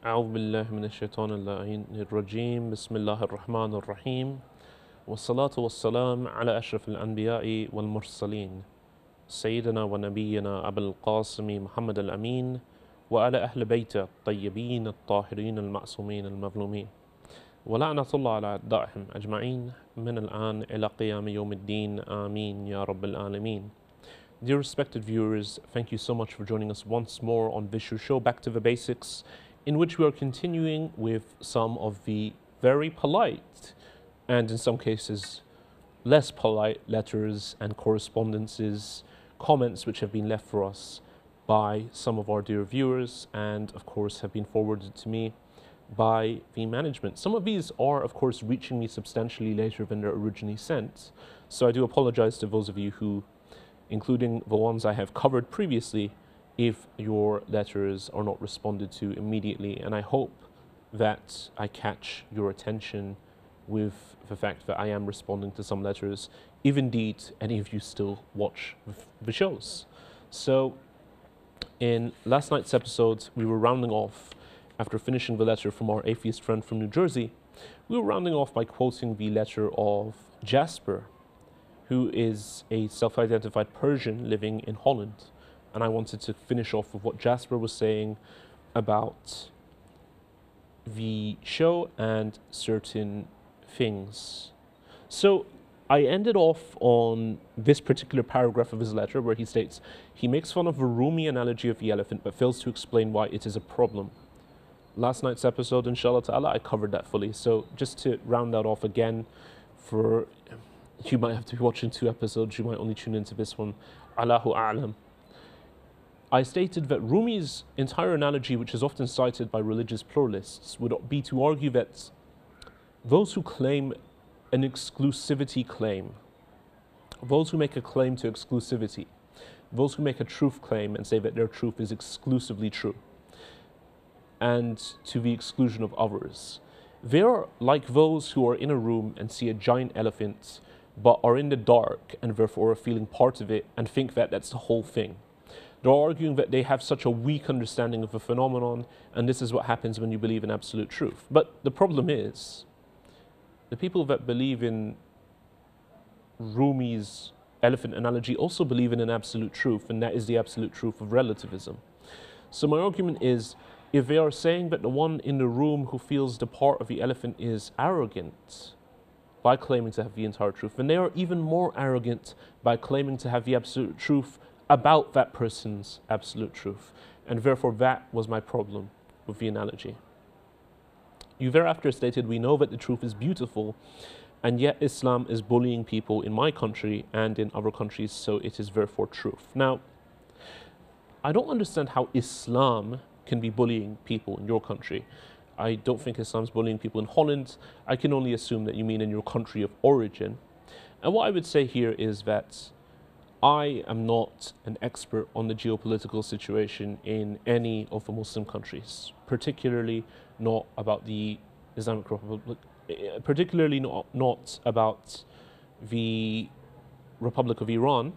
أعوذ بالله من الشيطان اللعين الرجيم بسم الله الرحمن الرحيم والصلاة والسلام على أشرف الأنبياء والمرسلين سيدنا ونبينا أبي القاسم محمد الأمين وعلى أهل بيته الطيبين الطاهرين المعصومين المظلومين ولعنة الله على أعدائهم أجمعين من الآن إلى قيام يوم الدين آمين يا رب العالمين. Dear respected viewers, thank you so much for joining us once more on this show, Back to the Basics, in which we are continuing with some of the very polite and in some cases less polite letters and correspondences, comments which have been left for us by some of our dear viewers and of course have been forwarded to me by the management. Some of these are of course reaching me substantially later than they're originally sent, so I do apologize to those of you who, including the ones I have covered previously, if your letters are not responded to immediately, and I hope that I catch your attention with the fact that I am responding to some letters, if indeed any of you still watch the shows. So in last night's episode, we were rounding off, after finishing the letter from our atheist friend from New Jersey, we were rounding off by quoting the letter of Jasper, who is a self-identified Persian living in Holland. And I wanted to finish off with what Jasper was saying about the show and certain things. So I ended off on this particular paragraph of his letter where he states, he makes fun of the Rumi analogy of the elephant but fails to explain why it is a problem. Last night's episode, inshallah ta'ala, I covered that fully. So just to round that off again, for you might have to be watching two episodes, you might only tune into this one, Allahu A'lam. I stated that Rumi's entire analogy, which is often cited by religious pluralists, would be to argue that those who claim an exclusivity claim, those who make a claim to exclusivity, those who make a truth claim and say that their truth is exclusively true, and to the exclusion of others, they are like those who are in a room and see a giant elephant but are in the dark and therefore are feeling part of it and think that that's the whole thing. They're arguing that they have such a weak understanding of a phenomenon, and this is what happens when you believe in absolute truth. But the problem is, the people that believe in Rumi's elephant analogy also believe in an absolute truth, and that is the absolute truth of relativism. So my argument is, if they are saying that the one in the room who feels the part of the elephant is arrogant by claiming to have the entire truth, then they are even more arrogant by claiming to have the absolute truth about that person's absolute truth. And therefore that was my problem with the analogy. You thereafter stated, we know that the truth is beautiful, and yet Islam is bullying people in my country and in other countries, so it is therefore truth. Now, I don't understand how Islam can be bullying people in your country. I don't think Islam's bullying people in Holland. I can only assume that you mean in your country of origin. And what I would say here is that I am not an expert on the geopolitical situation in any of the Muslim countries, particularly not about the Islamic Republic, particularly not about the Republic of Iran.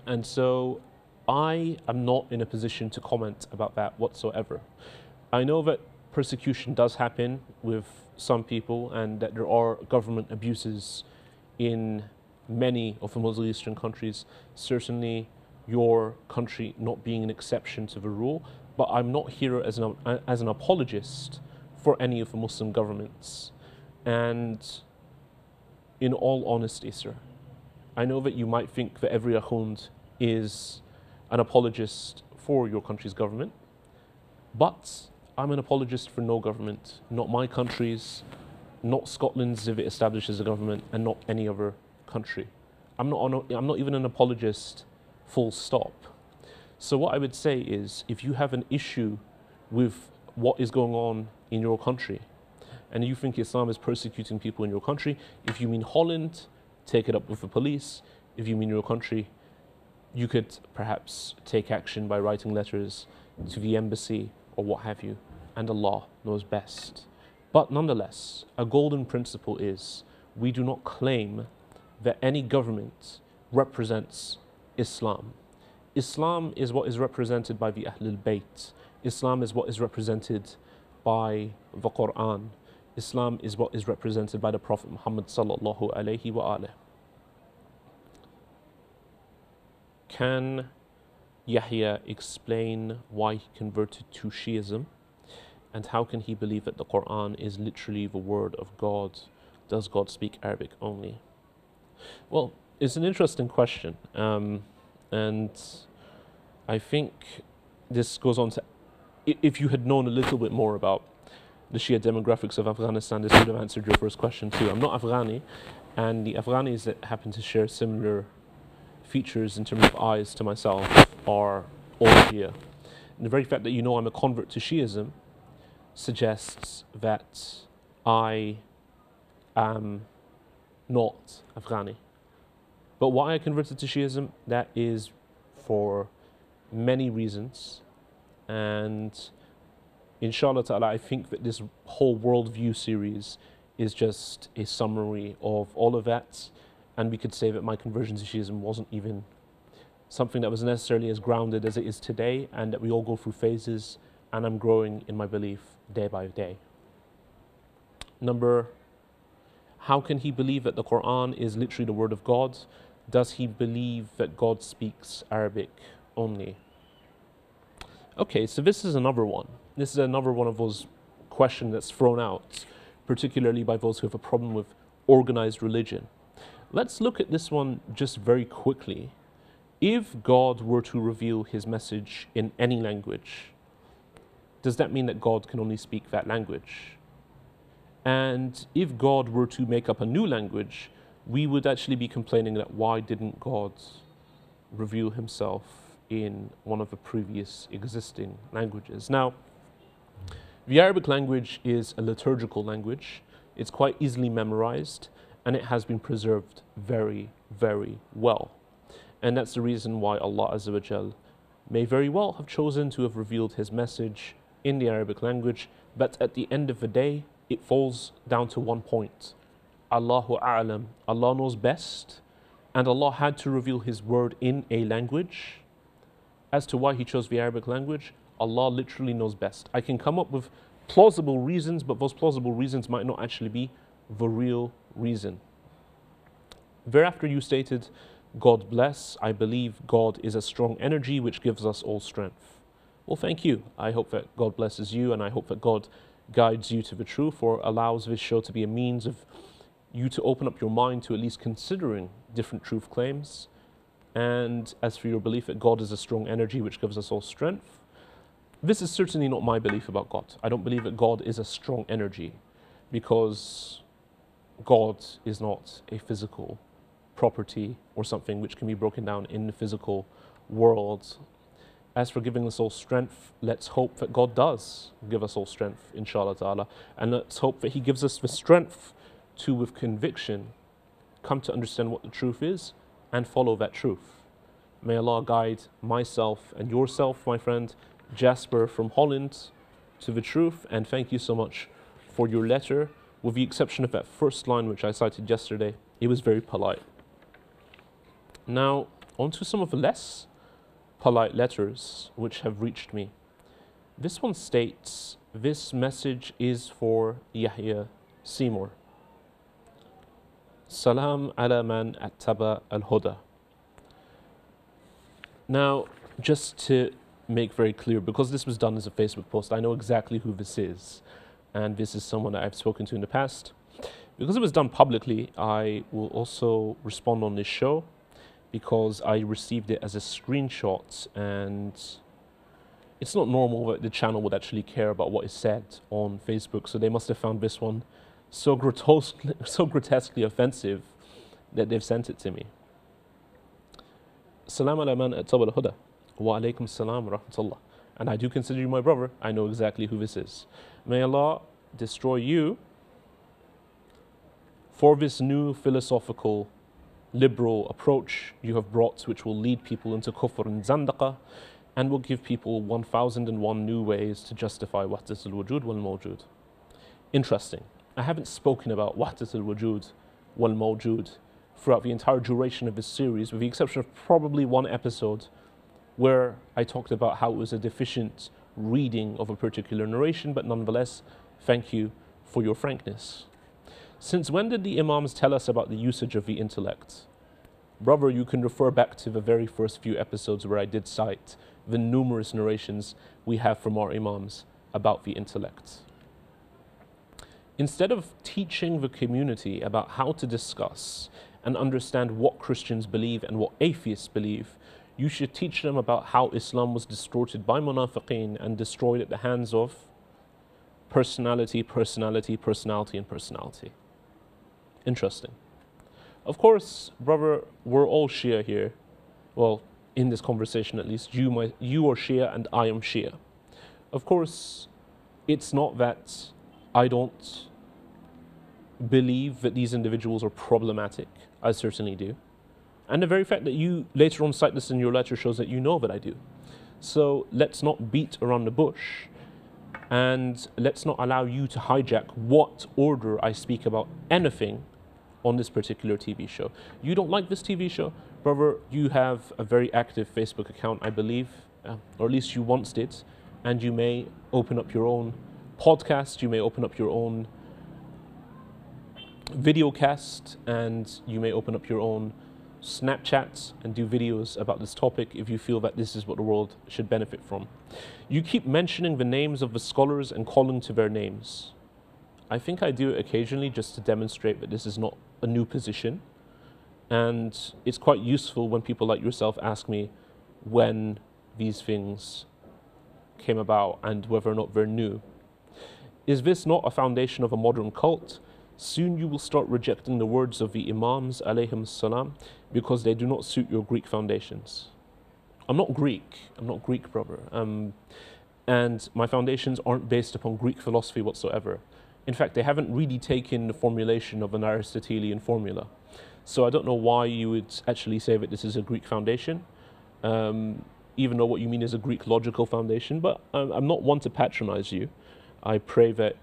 And so I am not in a position to comment about that whatsoever. I know that persecution does happen with some people and that there are government abuses in many of the Middle Eastern countries, certainly your country not being an exception to the rule, but I'm not here as an apologist for any of the Muslim governments. And in all honesty, sir, I know that you might think that every Ahund is an apologist for your country's government, but I'm an apologist for no government, not my country's, not Scotland's if it establishes a government, and not any other country. I'm not even an apologist, full stop. So what I would say is, if you have an issue with what is going on in your country, and you think Islam is persecuting people in your country, if you mean Holland, take it up with the police. If you mean your country, you could perhaps take action by writing letters to the embassy or what have you, and Allah knows best. But nonetheless, a golden principle is, we do not claim that any government represents Islam. Islam is what is represented by the Ahlul Bayt, Islam is what is represented by the Quran. Islam is what is represented by the Prophet Muhammad sallallahu alayhi wa alayhi. Can Yahya explain why he converted to Shiism? And how can he believe that the Quran is literally the word of God? Does God speak Arabic only? Well, it's an interesting question. And I think this goes on to, if you had known a little bit more about the Shia demographics of Afghanistan, this would have answered your first question too. I'm not Afghani, and the Afghanis that happen to share similar features in terms of eyes to myself are all Shia. And the very fact that you know I'm a convert to Shiism suggests that I am not Afghani. But why I converted to Shiism, that is for many reasons. And inshallah ta'ala, I think that this whole worldview series is just a summary of all of that. And we could say that my conversion to Shiism wasn't even something that was necessarily as grounded as it is today, and that we all go through phases, and I'm growing in my belief day by day. Number, how can he believe that the Quran is literally the word of God? Does he believe that God speaks Arabic only? Okay, so this is another one. This is another one of those questions that's thrown out, particularly by those who have a problem with organized religion. Let's look at this one just very quickly. If God were to reveal his message in any language, does that mean that God can only speak that language? And if God were to make up a new language, we would actually be complaining that why didn't God reveal himself in one of the previous existing languages? Now, the Arabic language is a liturgical language. It's quite easily memorized, and it has been preserved very, very well. And that's the reason why Allah Azza wa Jal may very well have chosen to have revealed his message in the Arabic language, but at the end of the day, it falls down to one point. Allahu A'lam, Allah knows best, and Allah had to reveal his word in a language. As to why he chose the Arabic language, Allah literally knows best. I can come up with plausible reasons, but those plausible reasons might not actually be the real reason. Thereafter you stated, God bless, I believe God is a strong energy which gives us all strength. Well, thank you. I hope that God blesses you, and I hope that God guides you to the truth, or allows this show to be a means of you to open up your mind to at least considering different truth claims. And as for your belief that God is a strong energy which gives us all strength, this is certainly not my belief about God. I don't believe that God is a strong energy, because God is not a physical property or something which can be broken down in the physical world. As for giving us all strength, let's hope that God does give us all strength, inshallah ta'ala. And let's hope that he gives us the strength to, with conviction, come to understand what the truth is and follow that truth. May Allah guide myself and yourself, my friend Jasper from Holland, to the truth. And thank you so much for your letter. With the exception of that first line which I cited yesterday, it was very polite. Now, on to some of the less polite letters which have reached me. This one states, this message is for Yahya Seymour. Salam ala man attaba al-huda. Now, just to make very clear, because this was done as a Facebook post, I know exactly who this is. And this is someone that I've spoken to in the past. Because it was done publicly, I will also respond on this show, because I received it as a screenshot, and it's not normal that the channel would actually care about what is said on Facebook, so they must have found this one so grotesquely offensive that they've sent it to me. Salam ala man attaba al-huda. Wa alaykum salam wa rahmatullah. And I do consider you my brother. I know exactly who this is. May Allah destroy you for this new philosophical liberal approach you have brought, which will lead people into kufr and zandaqa, and will give people 1001 new ways to justify wahdat al-wujud wal-mawjud. Interesting. I haven't spoken about wahdat al-wujud wal-mawjud throughout the entire duration of this series, with the exception of probably one episode where I talked about how it was a deficient reading of a particular narration, but nonetheless, thank you for your frankness. Since when did the Imams tell us about the usage of the intellect? Brother, you can refer back to the very first few episodes where I did cite the numerous narrations we have from our Imams about the intellect. Instead of teaching the community about how to discuss and understand what Christians believe and what atheists believe, you should teach them about how Islam was distorted by munafiqeen and destroyed at the hands of personality, personality, personality, and personality. Interesting. Of course, brother, we're all Shia here. Well, in this conversation at least, you are Shia and I am Shia. Of course, it's not that I don't believe that these individuals are problematic. I certainly do. And the very fact that you later on cite this in your letter shows that you know that I do. So let's not beat around the bush, and let's not allow you to hijack what order I speak about anything on this particular TV show. You don't like this TV show? Brother, you have a very active Facebook account, I believe, or at least you once did, and you may open up your own podcast, you may open up your own video cast, and you may open up your own Snapchat and do videos about this topic if you feel that this is what the world should benefit from. You keep mentioning the names of the scholars and calling to their names. I think I do it occasionally just to demonstrate that this is not a new position, and it's quite useful when people like yourself ask me when these things came about and whether or not they're new. Is this not a foundation of a modern cult? Soon you will start rejecting the words of the Imams alayhim salam because they do not suit your Greek foundations. I'm not Greek, brother. And my foundations aren't based upon Greek philosophy whatsoever. In fact, they haven't really taken the formulation of an Aristotelian formula. So I don't know why you would actually say that this is a Greek foundation, even though what you mean is a Greek logical foundation. But I'm not one to patronize you. I pray that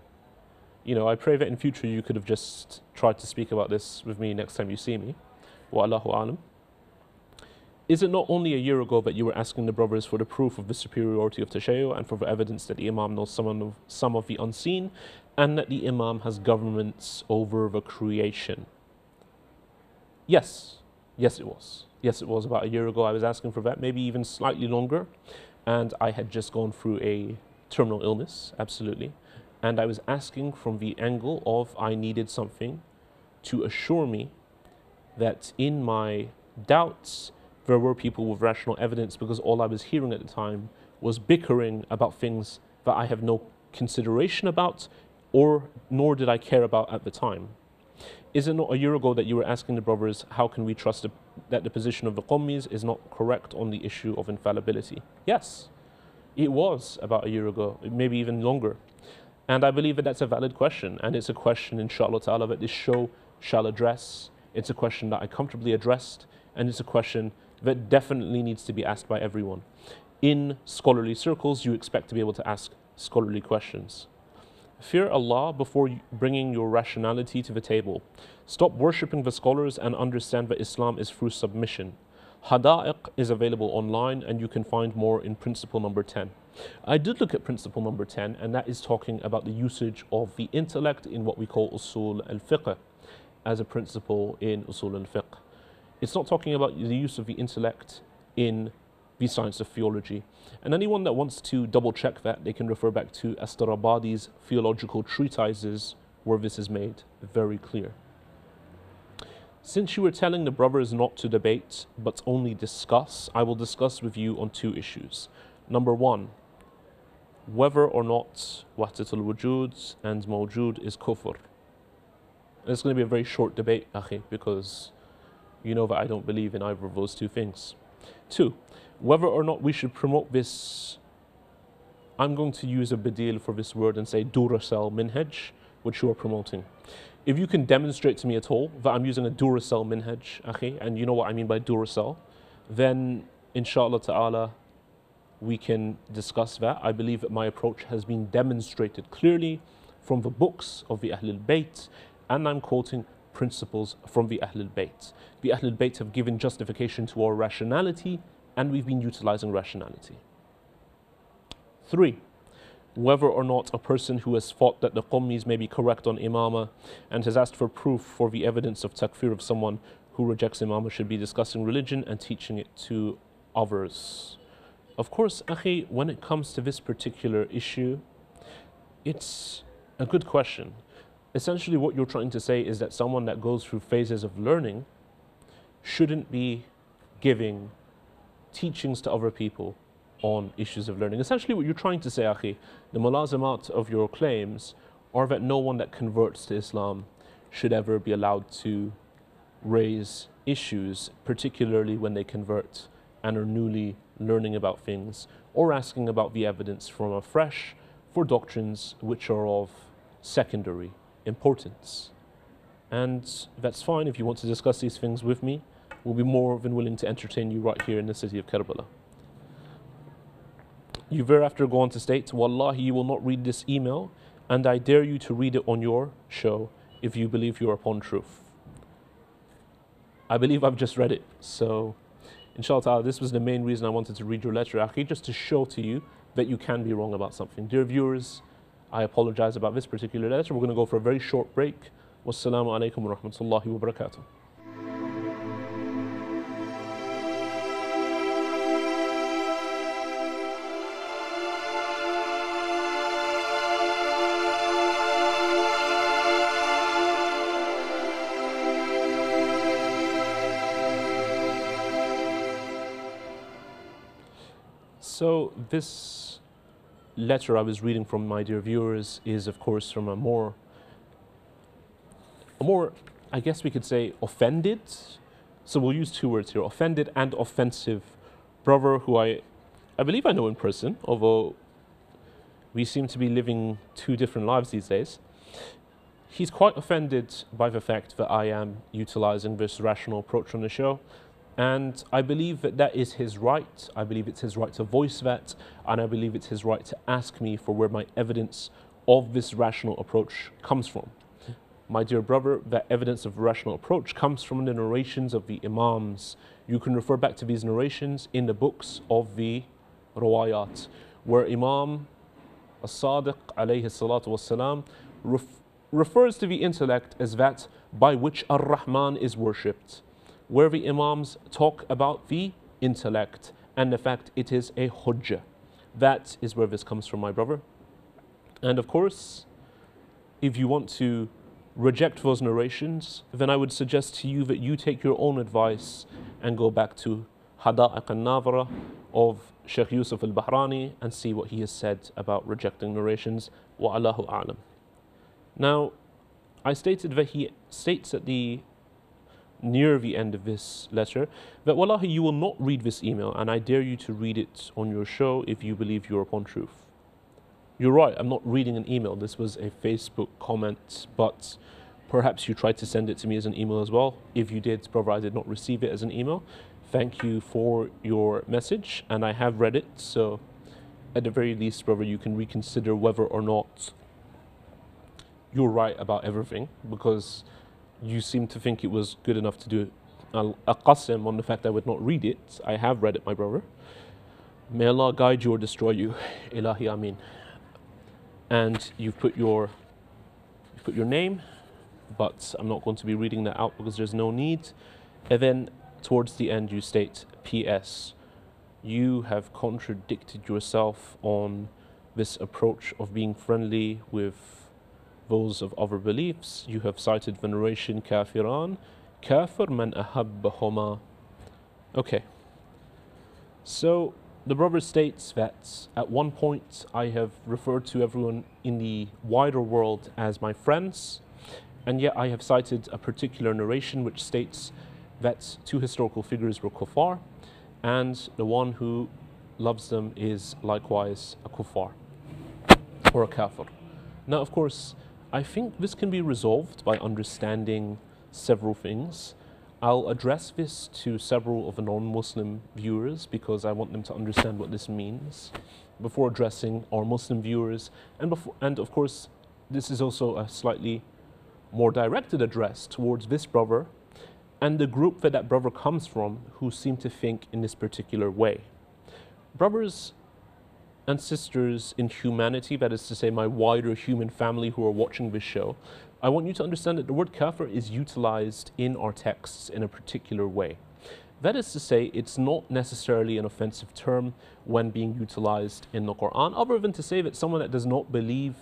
in future you could have just tried to speak about this with me next time you see me. Wallahu alam. Is it not only a year ago that you were asking the brothers for the proof of the superiority of Tashayyu and for the evidence that the Imam knows some of the unseen and that the Imam has governments over the creation? Yes, it was. Yes, it was about a year ago. I was asking for that, maybe even slightly longer. And I had just gone through a terminal illness, absolutely. And I was asking from the angle of I needed something to assure me that in my doubts, there were people with rational evidence, because all I was hearing at the time was bickering about things that I have no consideration about, nor did I care about at the time. Is it not a year ago that you were asking the brothers, how can we trust that the position of the Qummis is not correct on the issue of infallibility? Yes, it was about a year ago, maybe even longer. And I believe that that's a valid question, and it's a question, inshallah ta'ala, that this show shall address. It's a question that I comfortably addressed, and it's a question that definitely needs to be asked by everyone. In scholarly circles, you expect to be able to ask scholarly questions. Fear Allah before bringing your rationality to the table. Stop worshipping the scholars and understand that Islam is through submission. Hada'iq is available online, and you can find more in principle number 10. I did look at principle number 10, and that is talking about the usage of the intellect in what we call usul al-fiqh as a principle in usul al-fiqh. It's not talking about the use of the intellect in the science of theology. And anyone that wants to double check that, they can refer back to Astarabadi's theological treatises, where this is made very clear. Since you were telling the brothers not to debate, but only discuss, I will discuss with you on two issues. Number one, whether or not Wahdatul Wujud and Mawjud is kufr. It's going to be a very short debate, akhi, because you know that I don't believe in either of those two things. Two, whether or not we should promote this, I'm going to use a badil for this word and say Duracell minhaj, which you are promoting. If you can demonstrate to me at all that I'm using a Duracell minhaj, akhi, and you know what I mean by Duracell, then inshallah ta'ala we can discuss that. I believe that my approach has been demonstrated clearly from the books of the Ahlul Bayt, and I'm quoting principles from the Ahlul Bayt. The Ahlul Bayt have given justification to our rationality, and we've been utilizing rationality. 3. Whether or not a person who has thought that the Qummis may be correct on Imama and has asked for proof for the evidence of takfir of someone who rejects Imama should be discussing religion and teaching it to others. Of course, Akhi, when it comes to this particular issue, it's a good question. Essentially what you're trying to say is that someone that goes through phases of learning shouldn't be giving teachings to other people on issues of learning. Essentially what you're trying to say, Akhi, the mulazamat of your claims are that no one that converts to Islam should ever be allowed to raise issues, particularly when they convert and are newly learning about things or asking about the evidence from afresh for doctrines which are of secondary importance. And that's fine. If you want to discuss these things with me, we'll be more than willing to entertain you right here in the city of Karbala. You thereafter go on to state, Wallahi, you will not read this email, and I dare you to read it on your show if you believe you are upon truth. I believe I've just read it, so inshallah, this was the main reason I wanted to read your letter, Akhi, just to show to you that you can be wrong about something. Dear viewers, I apologize about this particular letter. We're going to go for a very short break. Wassalamu alaikum wa rahmatullahi wa barakatuh. So this letter I was reading from, my dear viewers, is of course from a more, I guess we could say, offended. So we'll use two words here, offended and offensive brother who I believe I know in person, although we seem to be living two different lives these days. He's quite offended by the fact that I am utilizing this rational approach on the show. And I believe that that is his right. I believe it's his right to voice that. And I believe it's his right to ask me for where my evidence of this rational approach comes from. My dear brother, that evidence of rational approach comes from the narrations of the Imams. You can refer back to these narrations in the books of the Rawayat, where Imam As-Sadiq alayhi salatu wassalam refers to the intellect as that by which Ar-Rahman is worshipped, where the Imams talk about the intellect and the fact it is a hujjah. That is where this comes from, my brother. And of course, if you want to reject those narrations, then I would suggest to you that you take your own advice and go back to Hada'iq al-Nadhra of Sheikh Yusuf al-Bahrani and see what he has said about rejecting narrations. Wa Allahu a'lam. Now, I stated that he states at near the end of this letter that wallahi, you will not read this email, and I dare you to read it on your show if you believe you're upon truth. You're right, I'm not reading an email. This was a Facebook comment, but perhaps you tried to send it to me as an email as well. If you did, brother, I did not receive it as an email. Thank you for your message, and I have read it, so at the very least, brother, you can reconsider whether or not you're right about everything, because you seem to think it was good enough to do a qasam on the fact I would not read it. I have read it, my brother. May Allah guide you or destroy you. Ilahi Ameen. And you've put your name, but I'm not going to be reading that out because there's no need. And then towards the end you state, P.S. You have contradicted yourself on this approach of being friendly with those of other beliefs. You have cited veneration kafiran, kafir man ahabbahuma. Okay. So the brother states that at one point I have referred to everyone in the wider world as my friends, and yet I have cited a particular narration which states that two historical figures were kuffar, and the one who loves them is likewise a kuffar or a kafir. Now, of course, I think this can be resolved by understanding several things. I'll address this to several of the non-Muslim viewers because I want them to understand what this means before addressing our Muslim viewers. And of course, this is also a slightly more directed address towards this brother and the group that that brother comes from who seem to think in this particular way. Brothers, and sisters in humanity, that is to say my wider human family who are watching this show, I want you to understand that the word kafir is utilized in our texts in a particular way. That is to say, it's not necessarily an offensive term when being utilized in the Quran, other than to say that someone that does not believe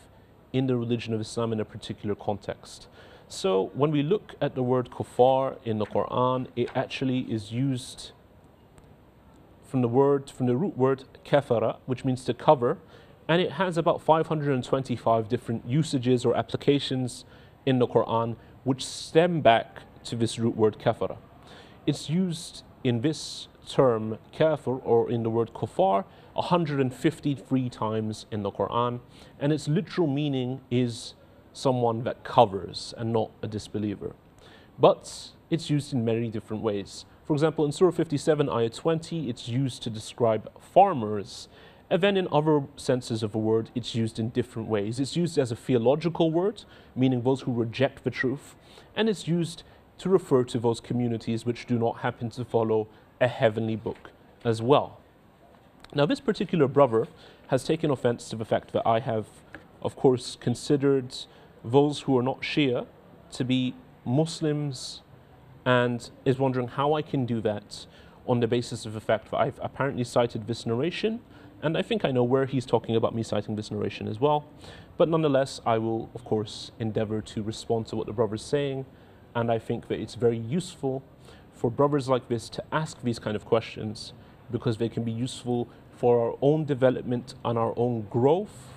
in the religion of Islam in a particular context. So when we look at the word kuffar in the Quran, it actually is used from the root word kafara, which means to cover, and it has about 525 different usages or applications in the Quran which stem back to this root word kafara. It's used in this term kafir, or in the word kuffar, 153 times in the Quran, and its literal meaning is someone that covers and not a disbeliever. But it's used in many different ways. For example, in Surah 57, Ayah 20, it's used to describe farmers. And then in other senses of the word, it's used in different ways. It's used as a theological word, meaning those who reject the truth. And it's used to refer to those communities which do not happen to follow a heavenly book as well. Now, this particular brother has taken offense to the fact that I have, of course, considered those who are not Shia to be Muslims, and is wondering how I can do that on the basis of the fact that I've apparently cited this narration, and I think I know where he's talking about me citing this narration as well. But nonetheless, I will, of course, endeavor to respond to what the brother's saying, and I think that it's very useful for brothers like this to ask these kind of questions, because they can be useful for our own development and our own growth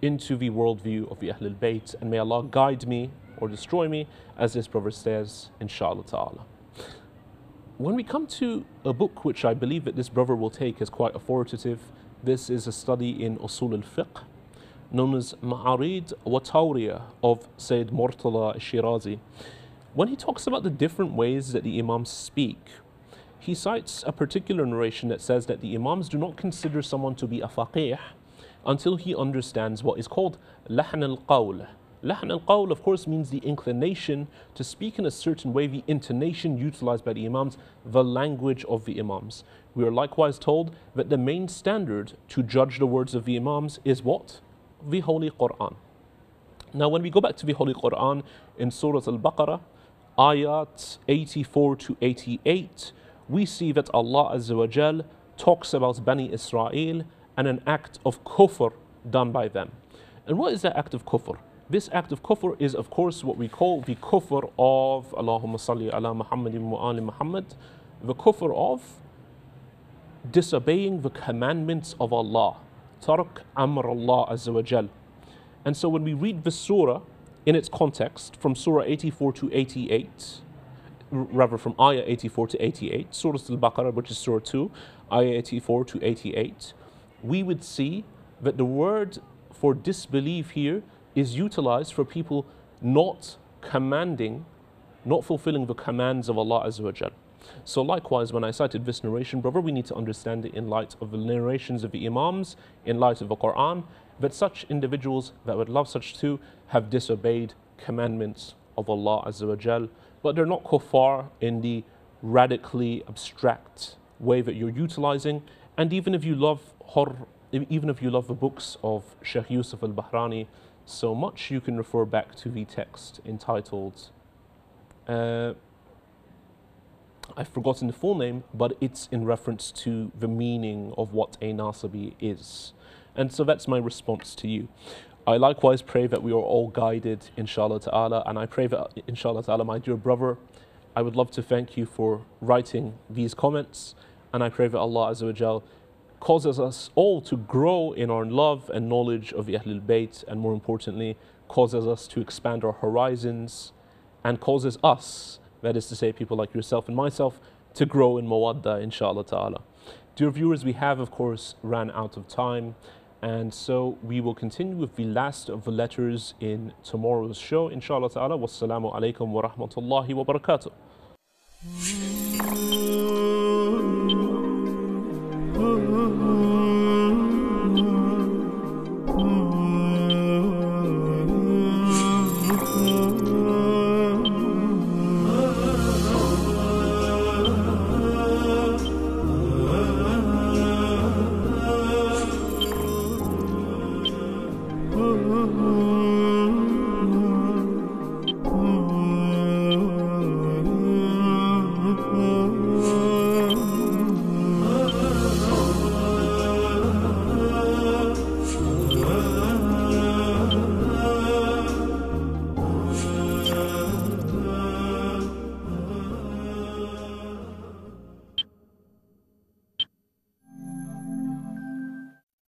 into the worldview of the Ahlul Bayt, and may Allah guide me or destroy me, as this brother says, inshallah ta'ala. When we come to a book which I believe that this brother will take as quite authoritative, this is a study in Usul al-Fiqh, known as Ma'arid wa Tawriya of Sayyid Murtala al-Shirazi. When he talks about the different ways that the Imams speak, he cites a particular narration that says that the Imams do not consider someone to be a faqih until he understands what is called lahn al-qawl. Lahn al-qawl, of course, means the inclination to speak in a certain way, the intonation utilized by the Imams, the language of the Imams. We are likewise told that the main standard to judge the words of the Imams is what? The Holy Quran. Now, when we go back to the Holy Quran in Surah Al-Baqarah, ayat 84 to 88, we see that Allah Azza wa Jal talks about Bani Israel and an act of kufr done by them. And what is that act of kufr? This act of kufr is, of course, what we call the kufr of Allahumma salli ala Muhammadin wa ali Muhammad, the kufr of disobeying the commandments of Allah, tark amr Allah Azza wa Jal. And so when we read the surah in its context, from Surah 84 to 88, rather from Ayah 84 to 88, Surah Al-Baqarah, which is Surah 2, Ayah 84 to 88, we would see that the word for disbelief here is utilized for people not commanding, not fulfilling the commands of Allah Azza wa Jal. So likewise, when I cited this narration, brother, we need to understand it in light of the narrations of the Imams, in light of the Quran, that such individuals that would love such too have disobeyed commandments of Allah Azza wa Jal, but they're not kuffar in the radically abstract way that you're utilizing. And even if you love the books of Sheikh Yusuf al-Bahrani so much, you can refer back to the text entitled, I've forgotten the full name, but it's in reference to the meaning of what a Nasibi is. And so that's my response to you. I likewise pray that we are all guided, inshallah ta'ala, and I pray that, inshallah ta'ala, my dear brother, I would love to thank you for writing these comments, and I pray that Allah Azza wa Jal causes us all to grow in our love and knowledge of the Ahlul Bayt, and more importantly, causes us to expand our horizons, and causes us, that is to say people like yourself and myself, to grow in mawadda, inshallah ta'ala. Dear viewers, we have, of course, ran out of time, and so we will continue with the last of the letters in tomorrow's show, inshallah ta'ala. Wassalamu alaikum wa rahmatullahi wa barakatuh.